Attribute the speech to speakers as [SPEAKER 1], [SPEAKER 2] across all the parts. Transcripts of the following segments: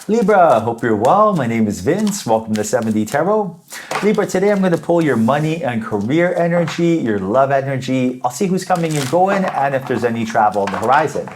[SPEAKER 1] Libra, hope you're well. My name is Vince. Welcome to 7D Tarot. Libra, today I'm going to pull your money and career energy, your love energy. I'll see who's coming and going and if there's any travel on the horizon.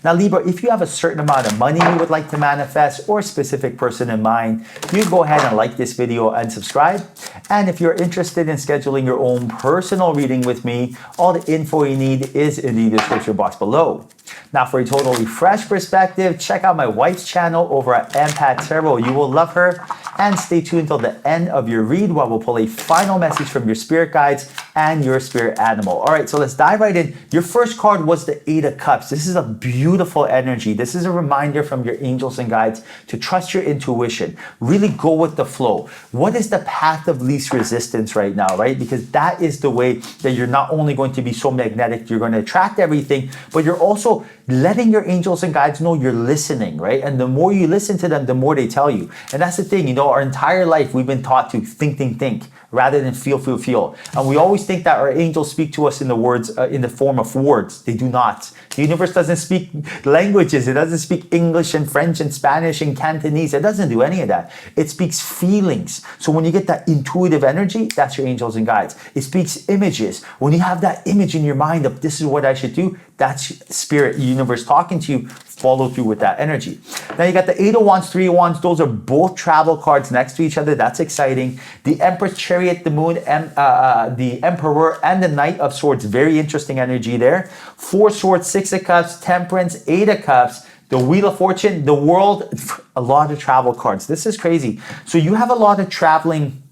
[SPEAKER 1] Now, Libra, if you have a certain amount of money you would like to manifest or a specific person in mind, you go ahead and like this video and subscribe. And if you're interested in scheduling your own personal reading with me, all the info you need is in the description box below. Now, for a totally fresh perspective, check out my wife's channel over at Empath Tarot. You will love her. And stay tuned till the end of your read while we'll pull a final message from your spirit guides and your spirit animal. All right, so let's dive right in. Your first card was the Eight of Cups. This is a beautiful energy. This is a reminder from your angels and guides to trust your intuition. Really go with the flow. What is the path of least resistance right now, right? Because that is the way that you're not only going to be so magnetic, you're going to attract everything, but you're also letting your angels and guides know you're listening, right? And the more you listen to them, the more they tell you. And that's the thing, you know, our entire life we've been taught to think rather than feel. And we always think that our angels speak to us in the words, in the form of words. They do not. The universe doesn't speak languages. It doesn't speak English and French and Spanish and Cantonese. It doesn't do any of that. It speaks feelings. So when you get that intuitive energy, that's your angels and guides. It speaks images. When you have that image in your mind of this is what I should do, that's spirit, universe talking to you. Follow through with that energy. Now you got the Eight of Wands, Three of Wands. Those are both travel cards next to each other. That's exciting. The Empress, Chariot, the Moon, the Emperor, and the Knight of Swords. Very interesting energy there. Four Swords, Six of Cups, Temperance, Eight of Cups. The Wheel of Fortune, the World, a lot of travel cards. This is crazy. So you have a lot of traveling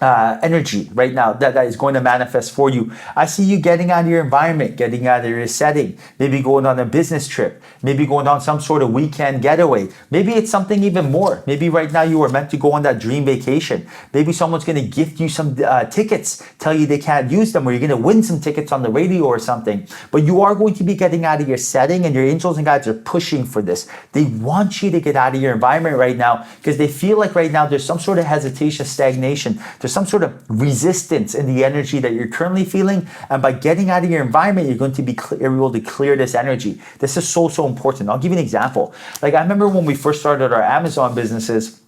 [SPEAKER 1] energy right now that is going to manifest for you. I see you getting out of your environment, getting out of your setting, maybe going on a business trip, maybe going on some sort of weekend getaway. Maybe it's something even more. Maybe right now you were meant to go on that dream vacation. Maybe someone's going to gift you some tickets, tell you they can't use them, or you're going to win some tickets on the radio or something. But you are going to be getting out of your setting, and your angels and guides are pushing for this. They want you to get out of your environment right now because they feel like right now there's some sort of hesitation, stagnation. There's some sort of resistance in the energy that you're currently feeling. And by getting out of your environment, you're going to be able to clear this energy. This is so important. I'll give you an example. Like I remember when we first started our Amazon businesses,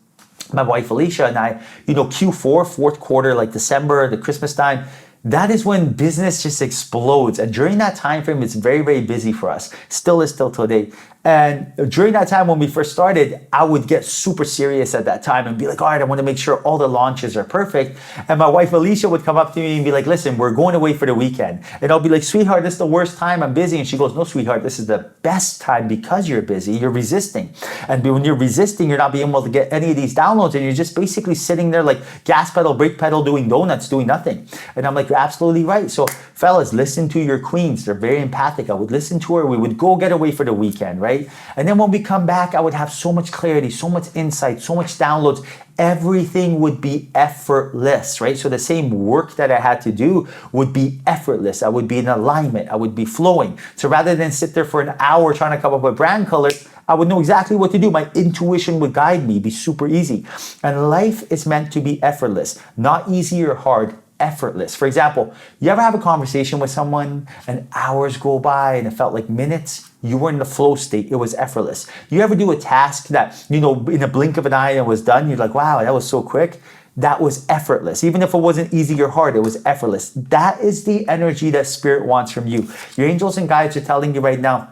[SPEAKER 1] my wife Alicia and I, you know, Q4, fourth quarter, like December, the Christmas time, that is when business just explodes. And during that time frame, it's very busy for us. Still is till today. And during that time when we first started, I would get super serious at that time and be like, all right, I want to make sure all the launches are perfect. And my wife Alicia would come up to me and be like, listen, we're going away for the weekend. And I'll be like, sweetheart, this is the worst time, I'm busy. And she goes, no, sweetheart, this is the best time because you're busy, you're resisting. And when you're resisting, you're not being able to get any of these downloads. And you're just basically sitting there like gas pedal, brake pedal, doing donuts, doing nothing. And I'm like, you're absolutely right. So fellas, listen to your queens. They're very empathic. I would listen to her. We would go get away for the weekend, right? And then when we come back, I would have so much clarity, so much insight, so much downloads. Everything would be effortless, right? So the same work that I had to do would be effortless. I would be in alignment. I would be flowing. So rather than sit there for an hour trying to come up with brand colors, I would know exactly what to do. My intuition would guide me, be super easy. And life is meant to be effortless, not easy or hard. Effortless. For example, you ever have a conversation with someone and hours go by and it felt like minutes? You were in the flow state. It was effortless. You ever do a task that, you know, in a blink of an eye and was done? You're like, wow, that was so quick. That was effortless. Even if it wasn't easy or hard, it was effortless. That is the energy that spirit wants from you. Your angels and guides are telling you right now,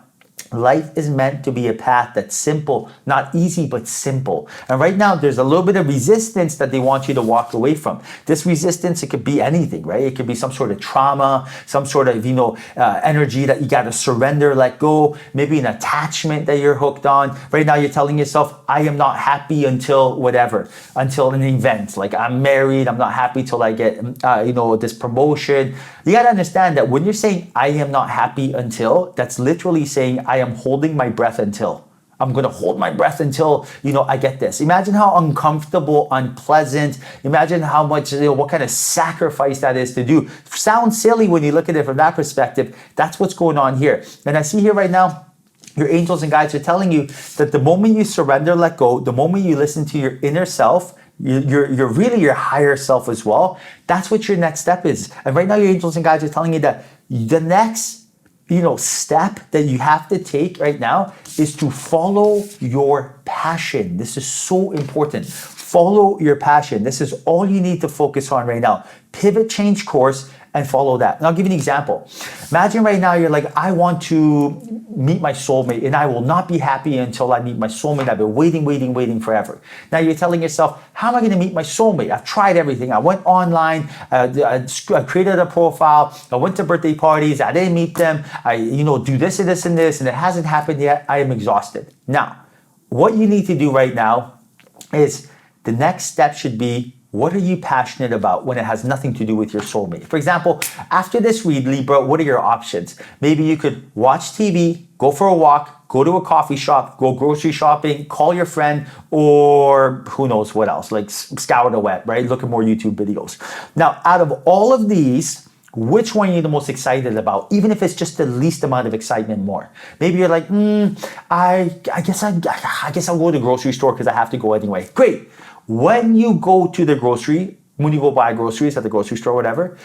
[SPEAKER 1] life is meant to be a path that's simple, not easy, but simple. And right now, there's a little bit of resistance that they want you to walk away from. This resistance, it could be anything, right? It could be some sort of trauma, some sort of, you know, energy that you got to surrender, let go, maybe an attachment that you're hooked on. Right now, you're telling yourself, I am not happy until whatever, until an event. Like I'm married, I'm not happy till I get, you know, this promotion. You got to understand that when you're saying, I am not happy until, that's literally saying, I am holding my breath until. I'm going to hold my breath until, you know, I get this. Imagine how uncomfortable, unpleasant. Imagine how much, you know, what kind of sacrifice that is to do. Sounds silly when you look at it from that perspective. That's what's going on here. And I see here right now, your angels and guides are telling you that the moment you surrender, let go, the moment you listen to your inner self, you're really your higher self as well. That's what your next step is. And right now, your angels and guides are telling you that the next step that you have to take right now is to follow your passion. This is so important. Follow your passion. This is all you need to focus on right now. Pivot, change course, and follow that. And I'll give you an example. Imagine right now you're like, I want to meet my soulmate and I will not be happy until I meet my soulmate. I've been waiting forever. Now you're telling yourself, how am I going to meet my soulmate? I've tried everything. I went online, I created a profile, I went to birthday parties, I didn't meet them. I do this and this and this, and it hasn't happened yet. I am exhausted. Now, what you need to do right now is the next step should be, what are you passionate about when it has nothing to do with your soulmate? For example, after this read, Libra, what are your options? Maybe you could watch TV, go for a walk, go to a coffee shop, go grocery shopping, call your friend, or who knows what else, like scour the web, right? Look at more YouTube videos. Now, out of all of these, which one are you the most excited about? Even if it's just the least amount of excitement more. Maybe you're like, I guess I'll go to the grocery store because I have to go anyway. Great. When you go buy groceries at the grocery store, whatever,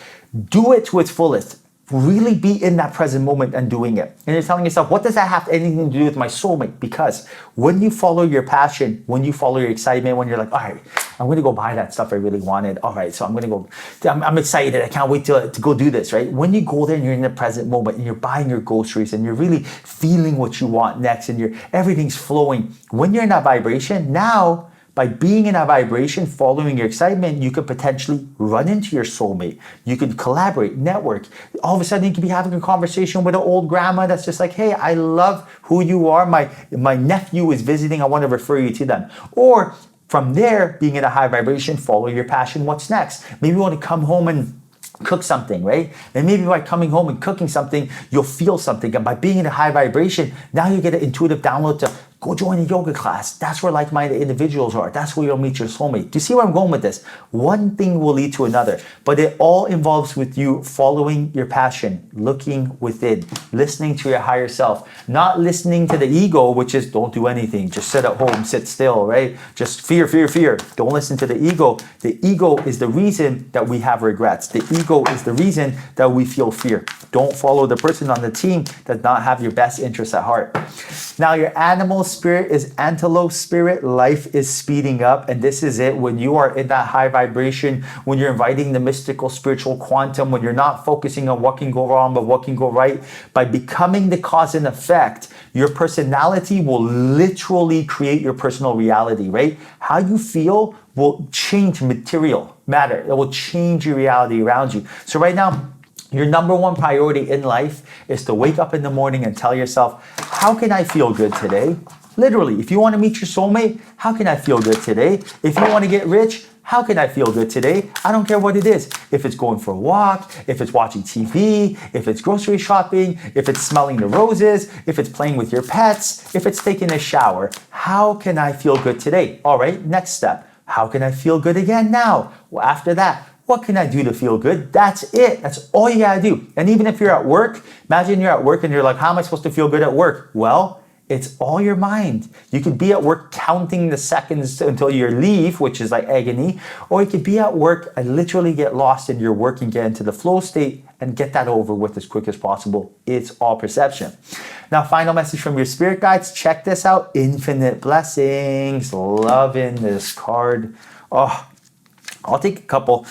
[SPEAKER 1] do it to its fullest. Really be in that present moment and doing it. And you're telling yourself, what does that have anything to do with my soulmate? Because when you follow your passion, when you follow your excitement, when you're like, all right, I'm going to go buy that stuff I really wanted. All right, so I'm going to go, I'm excited. I can't wait to go do this, right? When you go there and you're in the present moment and you're buying your groceries and you're really feeling what you want next and everything's flowing. When you're in that vibration, now, by being in that vibration, following your excitement, you could potentially run into your soulmate. You could collaborate, network. All of a sudden, you could be having a conversation with an old grandma that's just like, hey, I love who you are. My nephew is visiting. I want to refer you to them. Or from there, being in a high vibration, follow your passion. What's next? Maybe you want to come home and cook something, right? And maybe by coming home and cooking something, you'll feel something. And by being in a high vibration, now you get an intuitive download to go join a yoga class. That's where like-minded individuals are. That's where you'll meet your soulmate. Do you see where I'm going with this? One thing will lead to another, but it all involves with you following your passion, looking within, listening to your higher self, not listening to the ego, which is don't do anything, just sit at home, sit still, right? Just fear. Don't listen to the ego. The ego is the reason that we have regrets. The ego is the reason that we feel fear. Don't follow the person on the team that does not have your best interests at heart. Now, your animal spirit is antelope spirit. Life is speeding up, and this is it. When you are in that high vibration, when you're inviting the mystical, spiritual quantum, when you're not focusing on what can go wrong but what can go right, by becoming the cause and effect, your personality will literally create your personal reality, right? How you feel will change material matter. It will change your reality around you. So right now, your number one priority in life is to wake up in the morning and tell yourself, how can I feel good today? Literally, if you want to meet your soulmate, how can I feel good today? If you want to get rich, how can I feel good today? I don't care what it is. If it's going for a walk, if it's watching TV, if it's grocery shopping, if it's smelling the roses, if it's playing with your pets, if it's taking a shower, how can I feel good today? All right, next step. How can I feel good again now? Well, after that, what can I do to feel good? That's it. That's all you gotta do. And even if you're at work, imagine you're at work and you're like, how am I supposed to feel good at work? Well, it's all your mind. You could be at work counting the seconds until you leave, which is like agony, or you could be at work and literally get lost in your work and get into the flow state and get that over with as quick as possible. It's all perception. Now, final message from your spirit guides. Check this out. Infinite blessings. Loving this card. Oh, I'll take a couple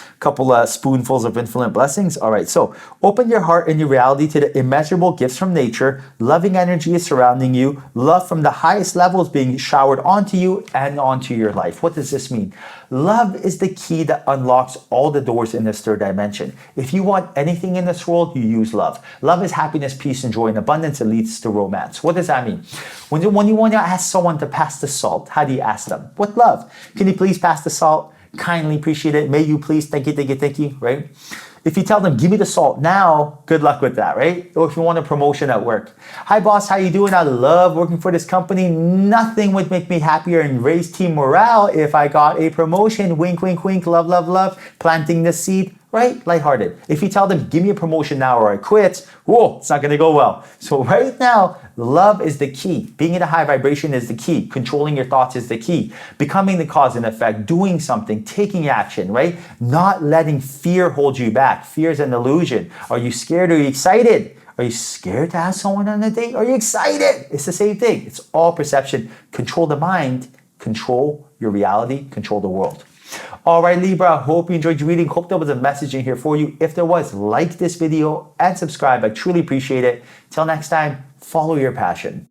[SPEAKER 1] spoonfuls of infinite blessings. All right, so open your heart and your reality to the immeasurable gifts from nature. Loving energy is surrounding you. Love from the highest levels being showered onto you and onto your life. What does this mean? Love is the key that unlocks all the doors in this third dimension. If you want anything in this world, you use love. Love is happiness, peace, and joy, and abundance. It leads to romance. What does that mean? When you want to ask someone to pass the salt, how do you ask them? With love. Can you please pass the salt? Kindly appreciate it. May you please, thank you, right? If you tell them, give me the salt now, good luck with that, right? Or if you want a promotion at work. Hi boss, how you doing? I love working for this company. Nothing would make me happier and raise team morale if I got a promotion. Wink, wink, wink, love, love, love. Planting the seed, right? Lighthearted. If you tell them, give me a promotion now or I quit, whoa, it's not gonna go well. So right now, love is the key. Being in a high vibration is the key. Controlling your thoughts is the key. Becoming the cause and effect, doing something, taking action, right? Not letting fear hold you back. Fear is an illusion. Are you scared? Are you excited? Are you scared to ask someone on a date? Are you excited? It's the same thing. It's all perception. Control the mind, control your reality, control the world. All right, Libra, I hope you enjoyed your reading. Hope there was a message in here for you. If there was, like this video and subscribe. I truly appreciate it. Till next time, follow your passion.